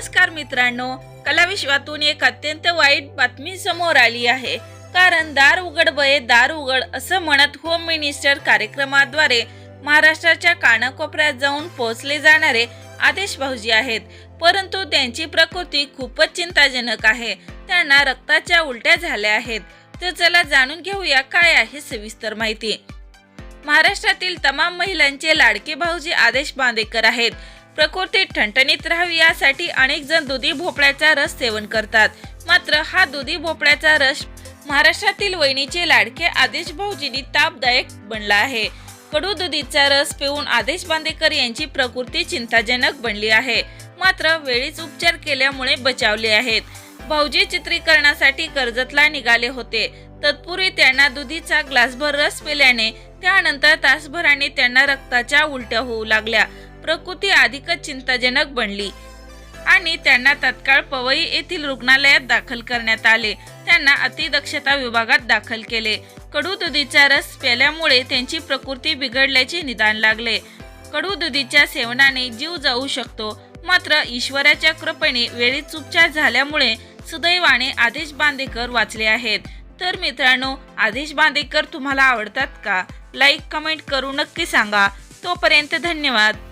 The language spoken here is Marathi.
नमस्कार मित्रांनो, कलाविश्वातून एक अत्यंत वाईट बातमी समोर आली आहे. कारण दार उघड बये दार उघड असं म्हणत होम मिनिस्टर कार्यक्रमाद्वारे महाराष्ट्राच्या कानाकोपऱ्यात जाऊन पोहोचले जाणारे आदेश भाऊजी आहेत. परंतु त्यांची प्रकृती खूपच चिंताजनक आहे. त्यांना रक्ताच्या उलट्या झाल्या आहेत. तर चला जाणून घेऊया काय आहे सविस्तर माहिती. महाराष्ट्रातील तमाम महिलांचे लाडके भाऊजी आदेश बांदेकर आहेत. प्रकृती ठणठणीत राहावी यासाठी अनेक जण दुधी भोपळ्याचा रस सेवन करतात. मात्र हा दुधी भोपळ्याचा रस महाराष्ट्रातील वहिनीचे लाडके आदेश भाऊजींनी तापदायक बनला आहे. कडू दुधीचा रस पिऊन आदेश बांदेकर यांची प्रकृती चिंताजनक बनली आहे. मात्र वेळीच उपचार केल्यामुळे बचावले आहेत. भाऊजी चित्रीकरणासाठी कर्जतला निघाले होते. तत्पूर्वी त्यांना दुधीचा ग्लासभर रस पिल्याने त्यानंतर तासभराने त्यांना रक्ताच्या उलट्या होऊ लागल्या. प्रकृती अधिकच चिंताजनक बनली आणि त्यांना तत्काळ पवई येथील रुग्णालयात दाखल करण्यात आले. त्यांना अतिदक्षता विभागात दाखल केले. कडू दुधीचा रस प्याल्यामुळे त्यांची प्रकृती बिघडल्याचे निदान लागले. कडू दुधीच्या सेवनाने जीव जाऊ शकतो. मात्र ईश्वराच्या कृपेने वेळीच उपचार झाल्यामुळे सुदैवाने आदेश बांदेकर वाचले आहेत. तर मित्रांनो, आदेश बांदेकर तुम्हाला आवडतात का? लाईक कमेंट करून नक्की सांगा. तोपर्यंत धन्यवाद.